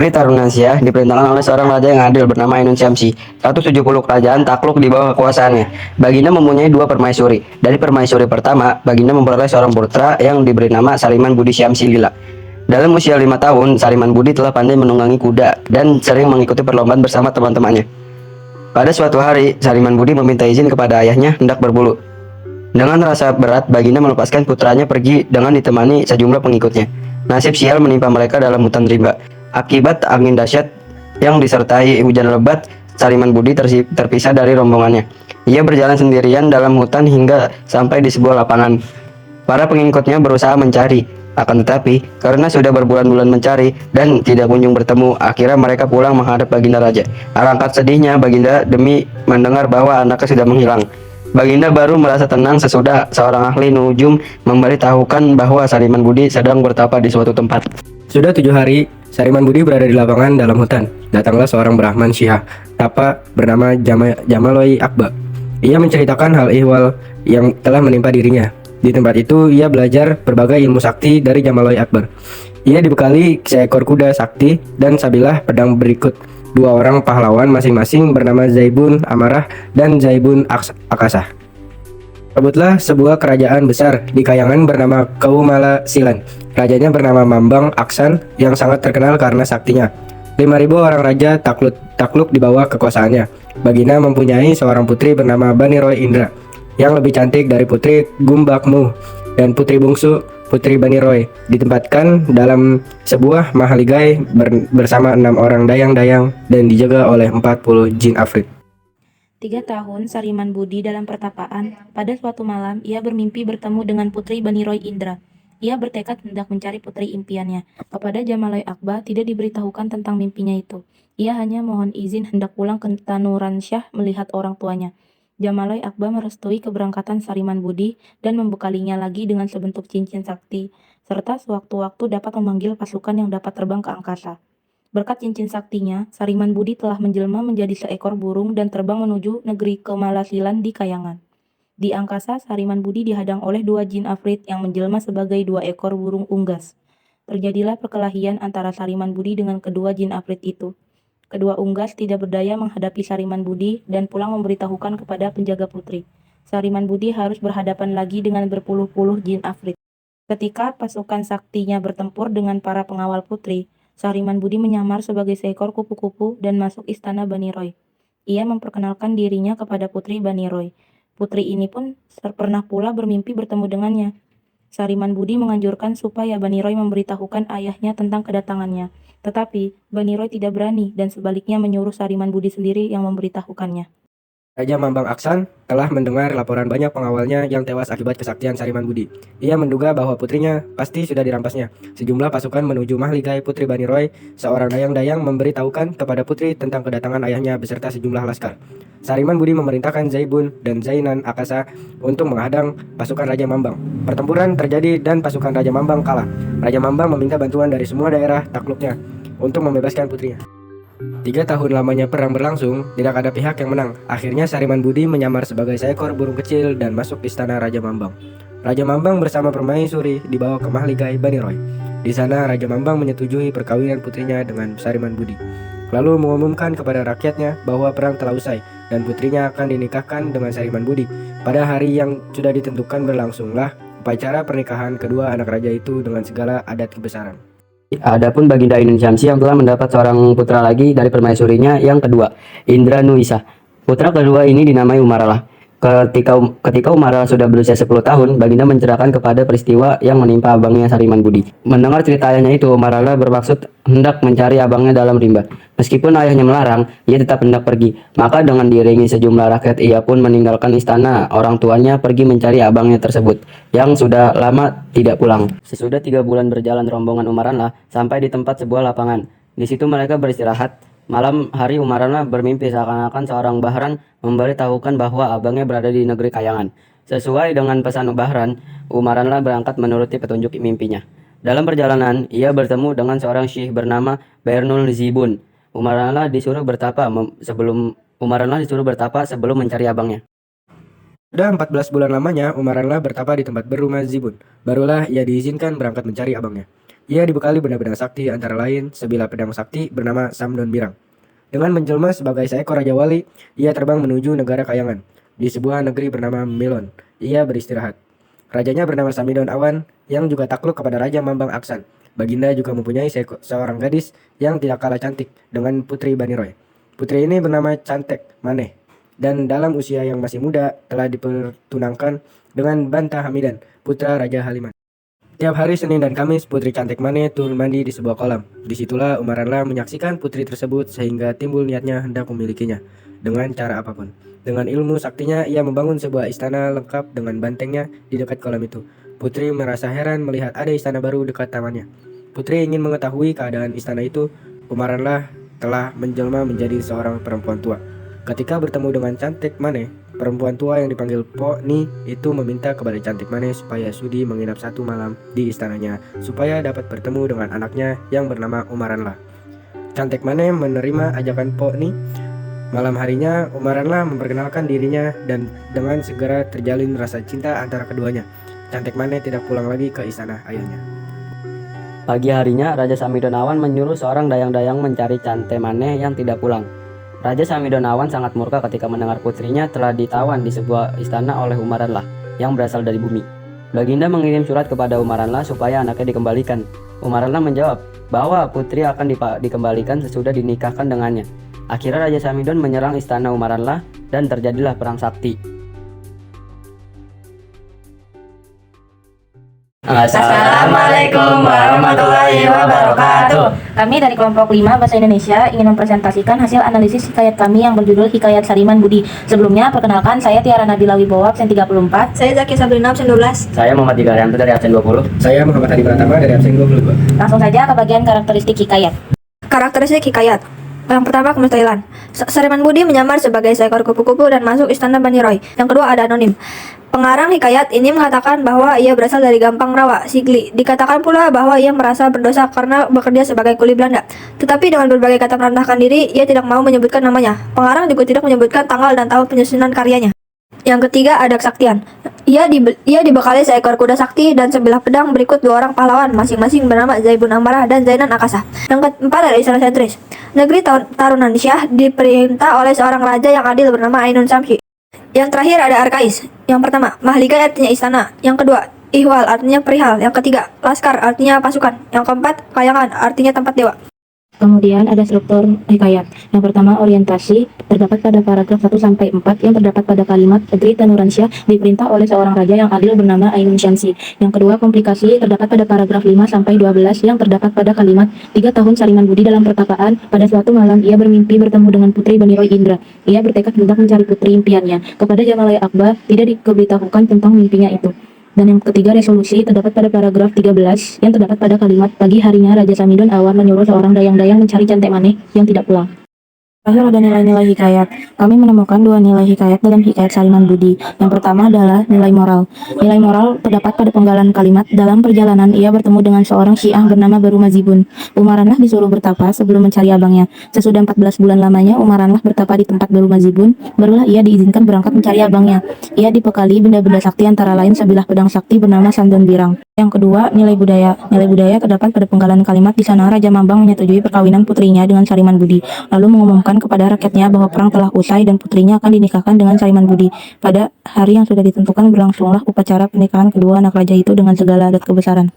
Tarunan Syah diperintahkan oleh seorang raja yang adil bernama Ainun Syamsi. 170 kerajaan takluk di bawah kekuasaannya. Baginda mempunyai dua permaisuri. Dari permaisuri pertama, Baginda memperoleh seorang putra yang diberi nama Sariman Budi Syamsi Lila. Dalam usia 5 tahun, Sariman Budi telah pandai menunggangi kuda dan sering mengikuti perlombaan bersama teman-temannya. Pada suatu hari, Sariman Budi meminta izin kepada ayahnya hendak berburu. Dengan rasa berat, Baginda melepaskan putranya pergi dengan ditemani sejumlah pengikutnya. Nasib sial menimpa mereka dalam hutan rimba. Akibat angin dahsyat yang disertai hujan lebat, Sariman Budi terpisah dari rombongannya. Ia berjalan sendirian dalam hutan hingga sampai di sebuah lapangan. Para pengikutnya berusaha mencari, akan tetapi karena sudah berbulan-bulan mencari dan tidak kunjung bertemu, akhirnya mereka pulang menghadap Baginda Raja. Alangkah sedihnya Baginda demi mendengar bahwa anaknya sudah menghilang. Baginda baru merasa tenang sesudah seorang ahli nujum memberitahukan bahwa Sariman Budi sedang bertapa di suatu tempat. Sudah 7 hari, Sariman Budi berada di lapangan dalam hutan. Datanglah seorang Brahman Syah tapa bernama Jamaloi Akba. Ia menceritakan hal ihwal yang telah menimpa dirinya. Di tempat itu, ia belajar berbagai ilmu sakti dari Jamaloi Akbar. Ia dibekali seekor kuda sakti dan sabilah pedang berikut. Dua orang pahlawan masing-masing bernama Zaibun Amarah dan Zaibun Akasah. Sebutlah sebuah kerajaan besar di Kayangan bernama Kaumala Silan. Rajanya bernama Mambang Aksan yang sangat terkenal karena saktinya. 5.000 orang raja takluk di bawah kekuasaannya. Baginda mempunyai seorang putri bernama Bani Roy Indra yang lebih cantik dari putri Gumbakmu dan putri bungsu Putri Bani Roy. Ditempatkan dalam sebuah mahaligai bersama 6 orang dayang-dayang dan dijaga oleh 40 jin afrit. 3 tahun Sariman Budi dalam pertapaan. Pada suatu malam, ia bermimpi bertemu dengan Putri Bani Roy Indra. Ia bertekad hendak mencari putri impiannya. Kepada Jamaloi Akba tidak diberitahukan tentang mimpinya itu. Ia hanya mohon izin hendak pulang ke Tanuran Syah melihat orang tuanya. Jamaloi Akba merestui keberangkatan Sariman Budi dan membekalinya lagi dengan sebentuk cincin sakti, serta sewaktu-waktu dapat memanggil pasukan yang dapat terbang ke angkasa. Berkat cincin saktinya, Sariman Budi telah menjelma menjadi seekor burung dan terbang menuju negeri Kemalasilan di Kayangan. Di angkasa, Sariman Budi dihadang oleh 2 jin afrit yang menjelma sebagai 2 ekor burung unggas. Terjadilah perkelahian antara Sariman Budi dengan kedua jin afrit itu. Kedua unggas tidak berdaya menghadapi Sariman Budi dan pulang memberitahukan kepada penjaga putri. Sariman Budi harus berhadapan lagi dengan berpuluh-puluh jin afrit. Ketika pasukan saktinya bertempur dengan para pengawal putri, Sariman Budi menyamar sebagai seekor kupu-kupu dan masuk istana Bani Roy. Ia memperkenalkan dirinya kepada putri Bani Roy. Putri ini pun pernah pula bermimpi bertemu dengannya. Sariman Budi menganjurkan supaya Bani Roy memberitahukan ayahnya tentang kedatangannya. Tetapi Bani Roy tidak berani dan sebaliknya menyuruh Sariman Budi sendiri yang memberitahukannya. Raja Mambang Aksan telah mendengar laporan banyak pengawalnya yang tewas akibat kesaktian Sariman Budi. Ia menduga bahwa putrinya pasti sudah dirampasnya. Sejumlah pasukan menuju mahligai Putri Bani Roy. Seorang dayang-dayang memberitahukan kepada putri tentang kedatangan ayahnya beserta sejumlah laskar. Sariman Budi memerintahkan Zaibun dan Zainan Akasa untuk menghadang pasukan Raja Mambang. Pertempuran terjadi dan pasukan Raja Mambang kalah. Raja Mambang meminta bantuan dari semua daerah takluknya untuk membebaskan putrinya. 3 tahun lamanya perang berlangsung, tidak ada pihak yang menang. Akhirnya Sariman Budi menyamar sebagai seekor burung kecil dan masuk istana Raja Mambang. Raja Mambang bersama permaisuri dibawa ke mahligai Bani Roy. Di sana Raja Mambang menyetujui perkawinan putrinya dengan Sariman Budi. Lalu mengumumkan kepada rakyatnya bahwa perang telah usai dan putrinya akan dinikahkan dengan Sariman Budi. Pada hari yang sudah ditentukan berlangsunglah upacara pernikahan kedua anak raja itu dengan segala adat kebesaran. Adapun Baginda Ainun Syamsi yang telah mendapat seorang putra lagi dari permaisurinya yang kedua, Indra Nuisa. Putra kedua ini dinamai Umaralah. Ketika Umaralah sudah berusia 10 tahun, Baginda menceritakan kepada peristiwa yang menimpa abangnya Sariman Budi. Mendengar cerita ayahnya itu, Umaralah bermaksud hendak mencari abangnya dalam rimba. Meskipun ayahnya melarang, ia tetap hendak pergi. Maka dengan diiringi sejumlah rakyat, ia pun meninggalkan istana orang tuanya pergi mencari abangnya tersebut, yang sudah lama tidak pulang. Sesudah 3 bulan berjalan, rombongan Umaranlah sampai di tempat sebuah lapangan. Di situ mereka beristirahat. Malam hari Umaranlah bermimpi seakan-akan seorang Bahran memberitahukan bahwa abangnya berada di negeri Kayangan. Sesuai dengan pesan Bahran, Umaranlah berangkat menuruti petunjuk mimpinya. Dalam perjalanan, ia bertemu dengan seorang syekh bernama Bernul Zibun. Umaranlah disuruh bertapa sebelum mencari abangnya. Sudah 14 bulan lamanya Umaranlah bertapa di tempat berumah Zibun. Barulah ia diizinkan berangkat mencari abangnya. Ia dibekali benda-benda sakti antara lain sebilah pedang sakti bernama Samdon Birang. Dengan menjelma sebagai seekor Raja Wali, ia terbang menuju negara Kayangan. Di sebuah negeri bernama Melon, ia beristirahat. Rajanya bernama Samidon Awan yang juga takluk kepada Raja Mambang Aksan. Baginda juga mempunyai seorang gadis yang tidak kalah cantik dengan Putri Bani Roy. Putri ini bernama Cantek Maneh dan dalam usia yang masih muda telah dipertunangkan dengan Banta Hamidan, putra Raja Haliman. Tiap hari Senin dan Kamis, Putri Cantik Maneh turun mandi di sebuah kolam. Disitulah Umaranla menyaksikan putri tersebut sehingga timbul niatnya hendak memilikinya dengan cara apapun. Dengan ilmu saktinya, ia membangun sebuah istana lengkap dengan bantengnya di dekat kolam itu. Putri merasa heran melihat ada istana baru dekat tamannya. Putri ingin mengetahui keadaan istana itu. Umaranla telah menjelma menjadi seorang perempuan tua. Ketika bertemu dengan Cantik Maneh, perempuan tua yang dipanggil Po Ni itu meminta kepada Cantik Maneh supaya sudi menginap satu malam di istananya supaya dapat bertemu dengan anaknya yang bernama Umaranla. Cantik Maneh menerima ajakan Po Ni. Malam harinya Umaranla memperkenalkan dirinya dan dengan segera terjalin rasa cinta antara keduanya. Cantik Maneh tidak pulang lagi ke istana ayahnya. Pagi harinya, Raja Samidon Awan menyuruh seorang dayang-dayang mencari Cantik Maneh yang tidak pulang. Raja Samidon Awan sangat murka ketika mendengar putrinya telah ditawan di sebuah istana oleh Umaranla yang berasal dari bumi. Baginda mengirim surat kepada Umaranla supaya anaknya dikembalikan. Umaranla menjawab bahwa putri akan dikembalikan sesudah dinikahkan dengannya. Akhirnya Raja Samidon menyerang istana Umaranla dan terjadilah perang sakti. Assalamualaikum warahmatullahi wabarakatuh. Kami dari kelompok 5 Bahasa Indonesia ingin mempresentasikan hasil analisis hikayat kami yang berjudul Hikayat Sariman Budi. Sebelumnya, perkenalkan, saya Tiara Nabila Wibowo, absen 34. Saya Zaki Sabrina, absen 12. Saya Muhammad Tika Arianto dari absen 20. Saya Muhammad Hadi Pratama dari absen 22. Langsung saja ke bagian karakteristik hikayat. Karakteristik hikayat. Yang pertama, kemustahilan. Sariman Budi menyamar sebagai seekor kupu-kupu dan masuk istana Bani Roy. Yang kedua, ada anonim. Pengarang hikayat ini mengatakan bahwa ia berasal dari Gampang Rawa, Sigli. Dikatakan pula bahwa ia merasa berdosa karena bekerja sebagai kuli Belanda. Tetapi dengan berbagai kata merendahkan diri, ia tidak mau menyebutkan namanya. Pengarang juga tidak menyebutkan tanggal dan tahun penyusunan karyanya. Yang ketiga, ada kesaktian. Ia dibekali seekor kuda sakti dan sebilah pedang berikut 2 orang pahlawan, masing-masing bernama Zaibun Amarah dan Zainan Akasa. Yang keempat, ada Islam sentris. Negeri Tarunan Syah diperintah oleh seorang raja yang adil bernama Ainun Samsi. Yang terakhir ada Arkais. Yang pertama, Mahligai artinya istana. Yang kedua, Ihwal artinya perihal. Yang ketiga, Laskar artinya pasukan. Yang keempat, Kayangan artinya tempat dewa. Kemudian ada struktur hikayat. Yang pertama, orientasi, terdapat pada paragraf 1-4 yang terdapat pada kalimat Negeri Tanuransyah diperintah oleh seorang raja yang adil bernama Ainun Syamsi. Yang kedua, komplikasi, terdapat pada paragraf 5-12 yang terdapat pada kalimat 3 tahun Sariman Budi dalam pertapaan. Pada suatu malam ia bermimpi bertemu dengan Putri Bani Roy Indra. Ia bertekad hendak mencari putri impiannya. Kepada Jamalai Akbar tidak diberitahukan tentang mimpinya itu. Dan yang ketiga, resolusi, terdapat pada paragraf 13 yang terdapat pada kalimat pagi harinya Raja Samidon Awan menyuruh seorang dayang-dayang mencari Cantik Maneh yang tidak pulang. Terakhir ada nilai-nilai hikayat. Kami menemukan 2 nilai hikayat dalam hikayat Sariman Budi. Yang pertama adalah nilai moral. Nilai moral terdapat pada penggalan kalimat dalam perjalanan ia bertemu dengan seorang Syiah bernama Baru Mazibun. Umaranlah disuruh bertapa sebelum mencari abangnya. Sesudah 14 bulan lamanya Umaranlah bertapa di tempat Baru Mazibun, barulah ia diizinkan berangkat mencari abangnya. Ia dibekali benda-benda sakti antara lain sebilah pedang sakti bernama Samdon Birang. Yang kedua, nilai budaya. Nilai budaya terdapat pada penggalan kalimat di sana Raja Mambang menyetujui perkawinan putrinya dengan Sariman Budi, lalu mengumumkan kepada rakyatnya bahwa perang telah usai dan putrinya akan dinikahkan dengan Sariman Budi. Pada hari yang sudah ditentukan berlangsunglah upacara pernikahan kedua anak raja itu dengan segala adat kebesaran.